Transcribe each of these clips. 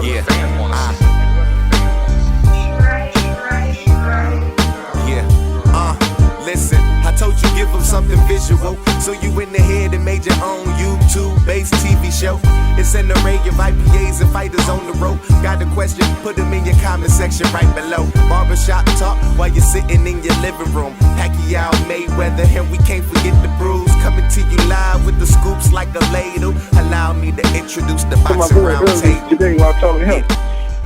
Yeah. Listen, I told you give them something visual. So you in the head and made your own YouTube-based TV show. It's an array of IPAs and fighters on the road. Got a question, put them in your comment section right below. Barbershop talk while you're sitting in your living room. Pacquiao, Mayweather, and we can't forget the bruise. Coming to you live with the scoops like a ladle. Allow me to introduce the boxing round table. Today while talking to him,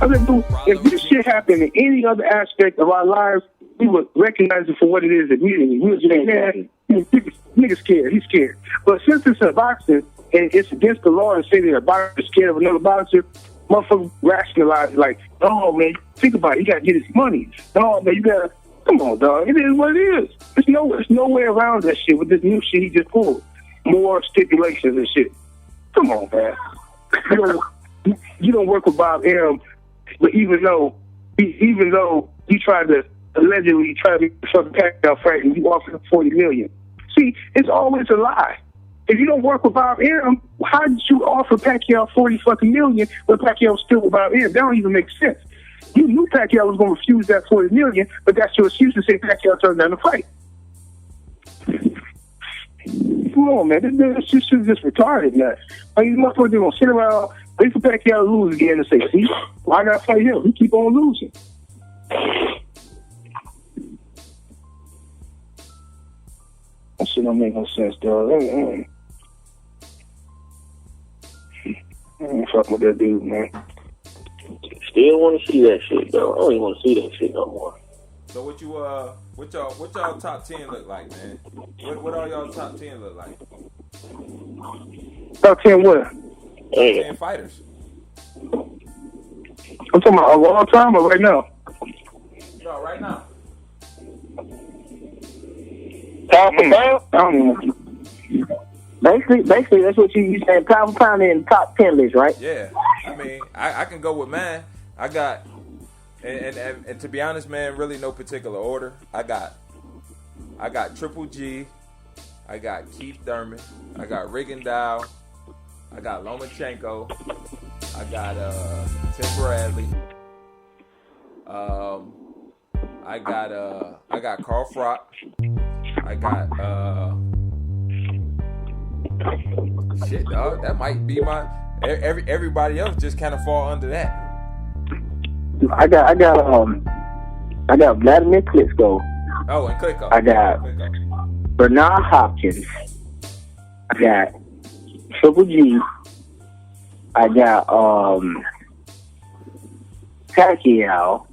I said, dude, if this shit happened in any other aspect of our lives, we would recognize it for what it is immediately. We would say, man, nigga scared. He's scared. But since it's a boxing and it's against the law and say that a boxer is scared of another boxer, motherfucker rationalize it like, oh, man, think about it. He got to get his money. Oh, man, you got to, come on, dog. It is what it is. There's no way around that shit with this new shit he just pulled. More stipulations and shit. Come on, man. You don't work with Bob Arum, but even though he tried to allegedly try to fucking Pacquiao fight and you offered him $40 million. See, it's always a lie. If you don't work with Bob Arum, how did you offer Pacquiao $40 fucking million when Pacquiao was still with Bob Arum? That don't even make sense. You knew Pacquiao was going to refuse that $40 million, but that's your excuse to say Pacquiao turned down the fight. Come on, man. This shit is just retarded, man. Like, these motherfuckers going to sit around, wait for Pacquiao to lose again and say, see, why I got to fight him? He keep on losing. That shit don't make no sense, dog. I ain't fucking with that dude, man. Still want to see that shit, though. I don't even want to see that shit no more. So what y'all top 10 look like, man? What all y'all top 10 look like? Top 10 what? 10 fighters. I'm talking about a long time or right now? No, right now. Pound for pound? I don't know. Basically, that's what you said. Pound for pound in the top 10 list, right? Yeah. I mean, I can go with mine. I got, and to be honest, man, really no particular order. I got Triple G. I got Keith Thurman. I got Rigondeaux. I got Lomachenko. I got Tim Bradley. I got Carl Froch. I got shit, dog. That might be my everybody else just kind of fall under that. I got Vladimir Klitschko. Oh, and Klitschko. I got Bernard Hopkins. I got Triple G. I got Pacquiao.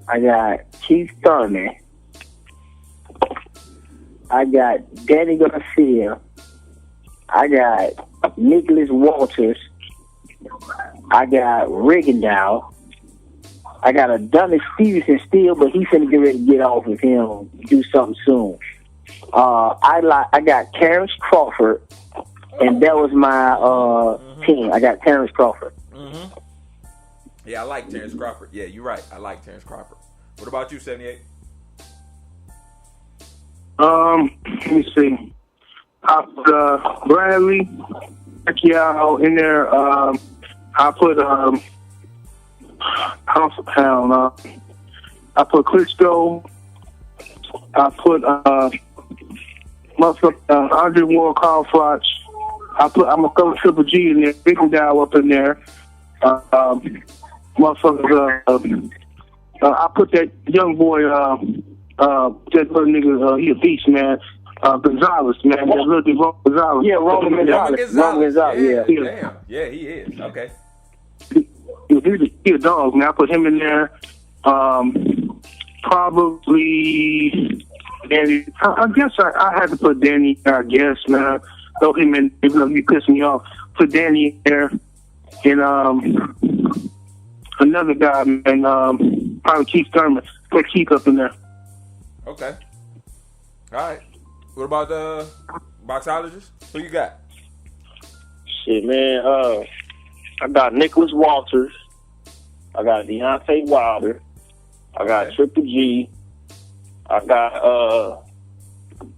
I got Keith Thurman. I got Danny Garcia. I got Nicholas Walters. I got Rigondeaux. I got Adonis Stevenson still, but he's finna get ready to get off with him, do something soon. I got Terrence Crawford, and that was my team. I got Terrence Crawford. Mm-hmm. Yeah, I like Terrence Crawford. Yeah, you're right. I like Terrence Crawford. What about you, 78? Let me see. I put Bradley, Pacquiao in there. I put pound for pound. I put Klitschko. I put Andre Ward, Carl Froch. I'm gonna throw Triple G in there. Rigondeaux up in there. I put that young boy. That little nigga. He a beast, man. Gonzalez, man. That little dude, Gonzalez. Yeah, Roman Gonzalez. Yeah. Damn. Yeah, he is. Okay. He a dog, man. I put him in there. Probably Danny. I guess I had to put Danny. I guess, man. Throw him in, even though he pissed me off. Put Danny in there, and another guy, man. Probably Keith Thurman. Put Keith up in there. Okay. All right. What about the boxologist? Who you got? Shit, man. I got Nicholas Walters. I got Deontay Wilder. I got Triple G. I got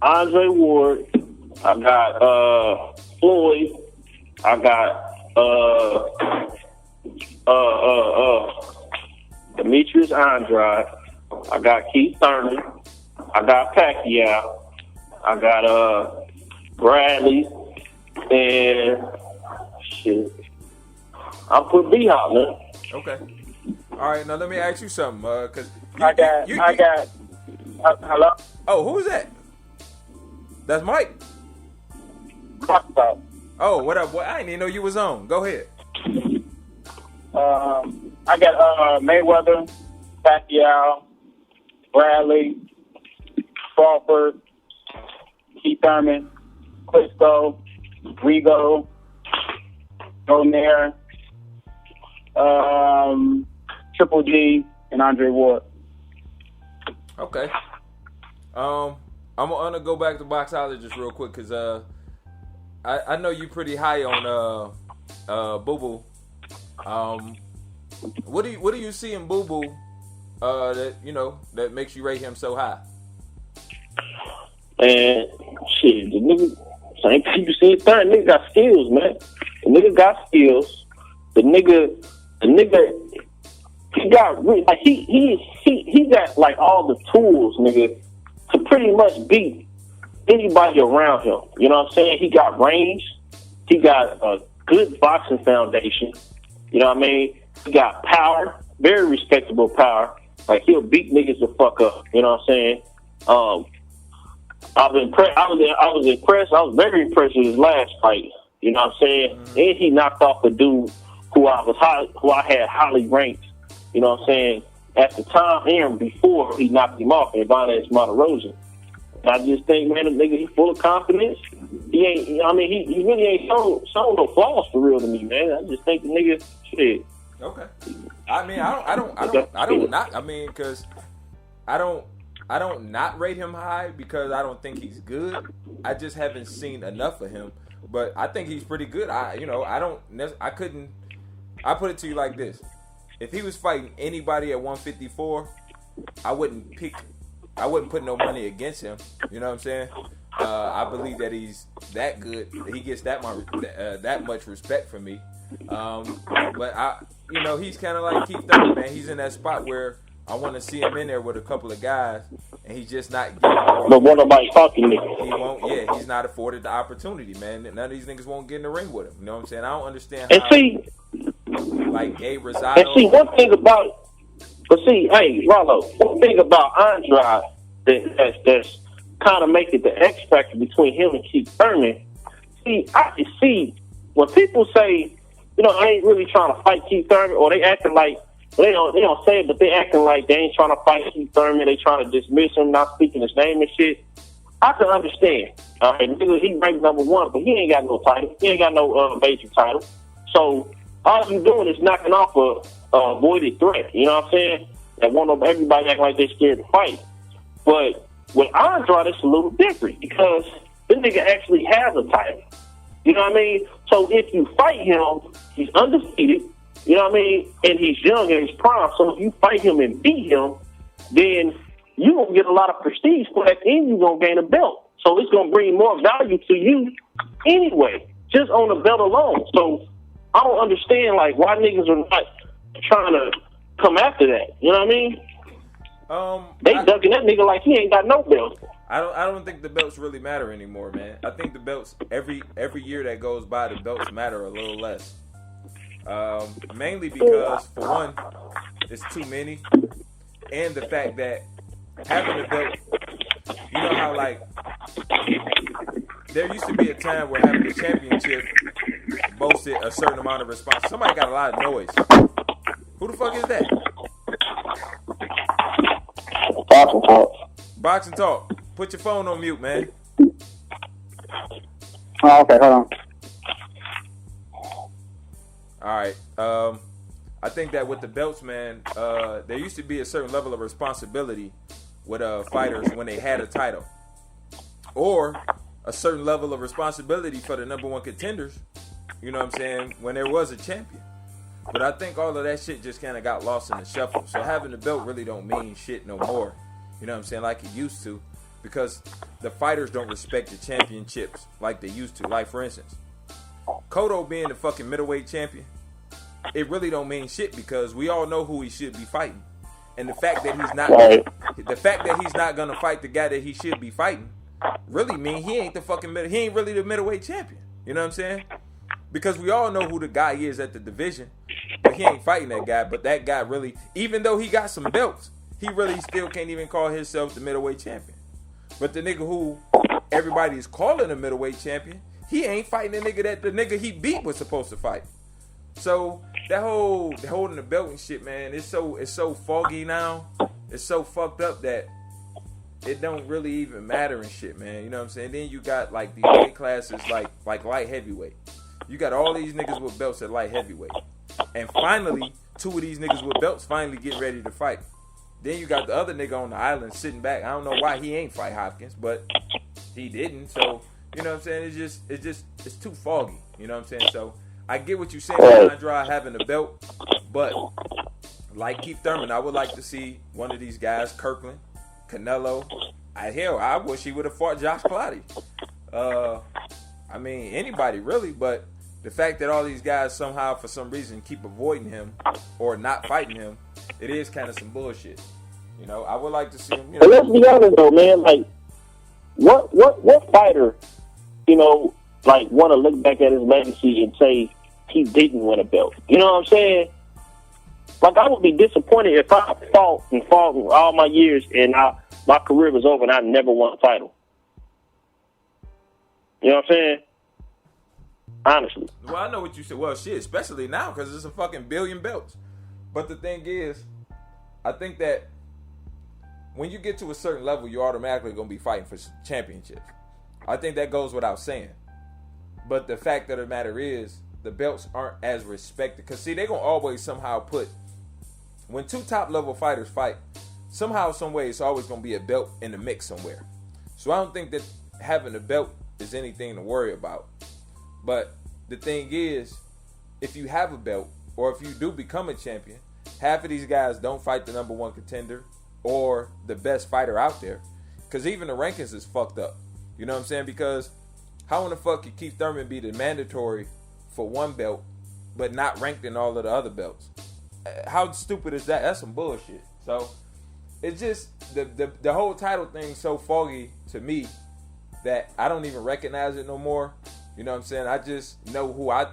Andre Ward. I got Floyd. I got Demetrius Andrade. I got Keith Thurman. I got Pacquiao. I got Bradley. And shit. I'll put B-Hop, man. Okay. All right, now let me ask you something, cause Hello? Oh, who's that? That's Mike. Oh, what up? Boy? I didn't even know you was on. Go ahead. I got Mayweather, Pacquiao, Bradley, Crawford, Keith Thurman, Klitschko, Rigo, Donaire, Triple G, and Andre Ward. Okay. I'm gonna go back to Boxologist real quick because I know you pretty high on Boo Boo. What do you see in Boo Boo that makes you rate him so high? And shit, the nigga, same thing you see. Third nigga got skills, man. The nigga got skills. The nigga, he got like he got like all the tools, nigga, to pretty much beat anybody around him. You know what I'm saying? He got range. He got a good boxing foundation. You know what I mean? He got power, very respectable power. Like he'll beat niggas the fuck up. You know what I'm saying? I was impressed. I was very impressed with his last fight. You know what I'm saying? Mm-hmm. And he knocked off a dude who I had highly ranked. You know what I'm saying? At the time and before he knocked him off, Ibanez Monterrosa. I just think, man, the nigga, he full of confidence. He ain't. I mean, he really ain't shown no flaws for real to me, man. I just think the nigga shit. Okay. I mean, I don't not. I mean, because I don't not rate him high because I don't think he's good. I just haven't seen enough of him. But I think he's pretty good. I put it to you like this: if he was fighting anybody at 154, I wouldn't put no money against him. You know what I'm saying? I believe that he's that good. He gets that much respect from me. But he's kind of like Keith Thurman, man. He's in that spot where I want to see him in there with a couple of guys, and he's just not getting more. But won't nobody talking to me. He won't. Yeah, he's not afforded the opportunity, man. None of these niggas won't get in the ring with him. You know what I'm saying? I don't understand how. Like Gabe Rosado. And see, one thing about, hey, Rollo, one thing about Andrade that's kind of make it the X factor between him and Keith Thurman. I can see when people say, I ain't really trying to fight Keith Thurman, or they acting like they don't say it, but they acting like they ain't trying to fight Keith Thurman. They trying to dismiss him, not speaking his name and shit. I can understand. Nigga, he ranked number 1, but he ain't got no title. He ain't got no major title. So all you doing is knocking off a avoided threat. You know what I'm saying? That everybody acting like they're scared to fight. But with Andrade, it's a little different because this nigga actually has a title. You know what I mean? So if you fight him, he's undefeated. You know what I mean? And he's young in his prime. So if you fight him and beat him, then you're going to get a lot of prestige for that, and you're going to gain a belt. So it's going to bring more value to you anyway, just on the belt alone. So I don't understand, like, why niggas are not trying to come after that. You know what I mean? They ducking that nigga like he ain't got no belt. I don't think the belts really matter anymore, man. I think the belts every year that goes by, the belts matter a little less. Mainly because, for one, it's too many, and the fact that having a belt, you know how like there used to be a time where having a championship boasted a certain amount of response. Somebody got a lot of noise. Who the fuck is that? Boxing Talk. Boxing Talk. Put your phone on mute, man. Oh, okay, hold on. All right. I think that with the belts, man, there used to be a certain level of responsibility with fighters when they had a title, or a certain level of responsibility for the number 1 contenders. You know what I'm saying? When there was a champion. But I think all of that shit just kind of got lost in the shuffle. So having the belt really don't mean shit no more. You know what I'm saying? Like it used to. Because the fighters don't respect the championships like they used to. Like, for instance, Cotto being the fucking middleweight champion, it really don't mean shit because we all know who he should be fighting. And the fact that he's not gonna fight the guy that he should be fighting really mean he ain't really the middleweight champion. You know what I'm saying? Because we all know who the guy is at the division, but he ain't fighting that guy. But that guy really, even though he got some belts, he really still can't even call himself the middleweight champion. But the nigga who everybody is calling a middleweight champion, he ain't fighting the nigga that the nigga he beat was supposed to fight. So that whole holding the belt and shit, man, it's so foggy now. It's so fucked up that it don't really even matter and shit, man. You know what I'm saying? Then you got like these weight classes like light heavyweight. You got all these niggas with belts at light heavyweight. And finally, 2 of these niggas with belts finally getting ready to fight. Then you got the other nigga on the island sitting back. I don't know why he ain't fight Hopkins, but he didn't. So, you know what I'm saying? It's too foggy. You know what I'm saying? So I get what you're saying about Andrade having a belt, but like Keith Thurman, I would like to see one of these guys, Kirkland, Canelo. I wish he would have fought Josh Clottey. I mean, anybody really, but the fact that all these guys somehow, for some reason, keep avoiding him or not fighting him, it is kind of some bullshit. You know, I would like to see him. You know, but let's be honest though, man. Like, what fighter, you know, like want to look back at his legacy and say he didn't win a belt? You know what I'm saying? Like, I would be disappointed if I fought all my years and my career was over and I never won a title. You know what I'm saying? Honestly. Well, I know what you said. Well, shit, especially now because it's a fucking billion belts. But the thing is, I think that when you get to a certain level, you're automatically going to be fighting for championships. I think that goes without saying. But the fact of the matter is, the belts aren't as respected. Because, see, they're going to always somehow put, when 2 top-level fighters fight, somehow, some way, it's always going to be a belt in the mix somewhere. So I don't think that having a belt is anything to worry about. But the thing is, if you have a belt, or if you do become a champion, half of these guys don't fight the number 1 contender or the best fighter out there. Because even the rankings is fucked up. You know what I'm saying? Because how in the fuck could Keith Thurman be the mandatory for 1 belt, but not ranked in all of the other belts? How stupid is that? That's some bullshit. So it's just the whole title thing so foggy to me that I don't even recognize it no more. You know what I'm saying? I just know who I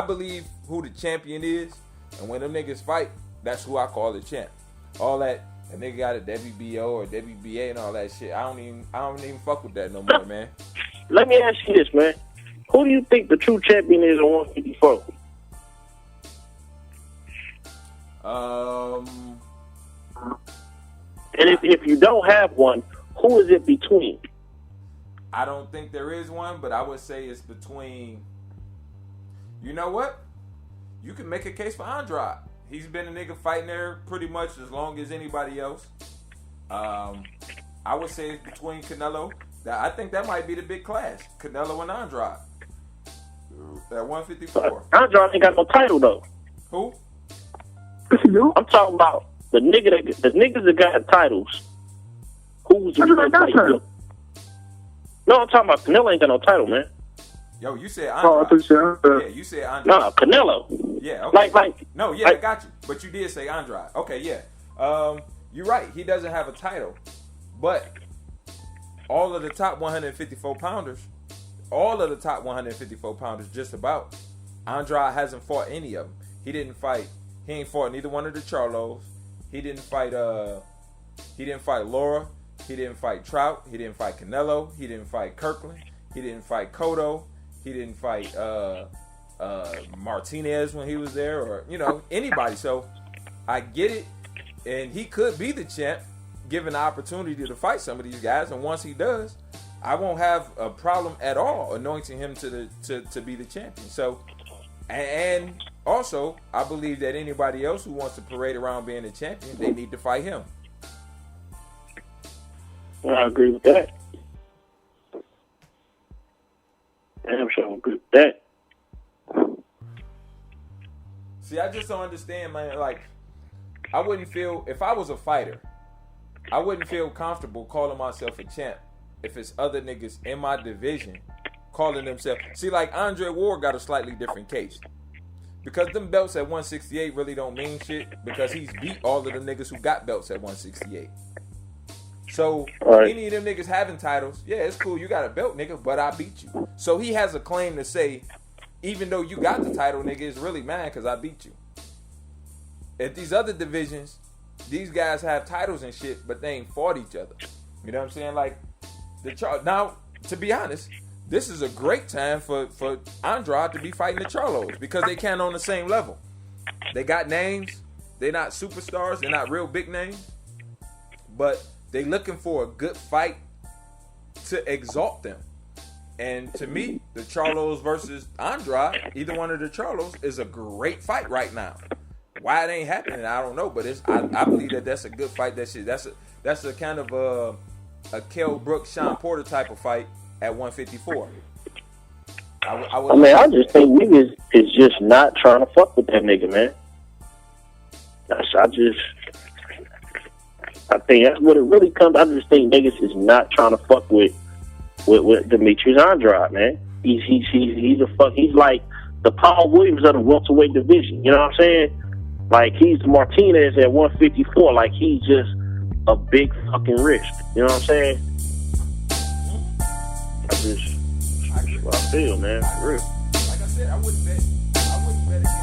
believe who the champion is, and when them niggas fight, that's who I call the champ. All that nigga got a WBO or WBA and all that shit. I don't even fuck with that no more, man. Let me ask you this, man. Who do you think the true champion is at 154? And if you don't have one, who is it between? I don't think there is one, but I would say it's between. You know what? You can make a case for Andrade. He's been a nigga fighting there pretty much as long as anybody else. I would say it's between Canelo. I think that might be the big clash. Canelo and Andrade. At 154. Andrade ain't got no title though. Who? I'm talking about the niggas that got titles. Who's the title? No, I'm talking about Canelo ain't got no title, man. Yo, you said Oh, I Andrade. thought you said, Yeah, you said Andrade. No, Canelo. Yeah, okay. No, yeah, I like, got you. But you did say Andrade. Okay, yeah. You're right. He doesn't have a title. But all of the top 154 pounders, just about, Andrade hasn't fought any of them. He ain't fought neither one of the Charlos. He didn't fight Laura. He didn't fight Trout. He didn't fight Canelo. He didn't fight Kirkland. He didn't fight Cotto. He didn't fight Martinez when he was there, or anybody. So I get it, and he could be the champ given the opportunity to fight some of these guys. And once he does, I won't have a problem at all anointing him to be the champion. So, and also I believe that anybody else who wants to parade around being a champion, they need to fight him. I agree with that. I'm sure I agree with that. See, I just don't understand, man. Like, I wouldn't feel, if I was a fighter, I wouldn't feel comfortable calling myself a champ if it's other niggas in my division calling themselves. See, like, Andre Ward got a slightly different case. because them belts at 168 really don't mean shit because he's beat all of the niggas who got belts at 168. So any of them niggas having titles, yeah, it's cool. You got a belt, nigga, but I beat you. So he has a claim to say, even though you got the title, nigga, it's really mad because I beat you. At these other divisions, these guys have titles and shit, but they ain't fought each other. You know what I'm saying? Like now, to be honest, this is a great time for Andrade to be fighting the Charlos because they can't on the same level. They got names. They're not superstars. They're not real big names. But they looking for a good fight to exalt them. And to me, the Charlos versus Andrade, either one of the Charlos, is a great fight right now. Why it ain't happening, I don't know. But I believe that's a good fight. That's a kind of a Kell Brooks, Sean Porter type of fight at 154. I just think niggas is just not trying to fuck with that nigga, man. I think that's what it really comes. I just think niggas is not trying to fuck with Demetrius Andrade, man. He's like the Paul Williams of the welterweight division. You know what I'm saying? Like he's Martinez at 154. Like he's just a big fucking wrist. You know what I'm saying? That's what I feel, man. For real. Like I said, I wouldn't bet against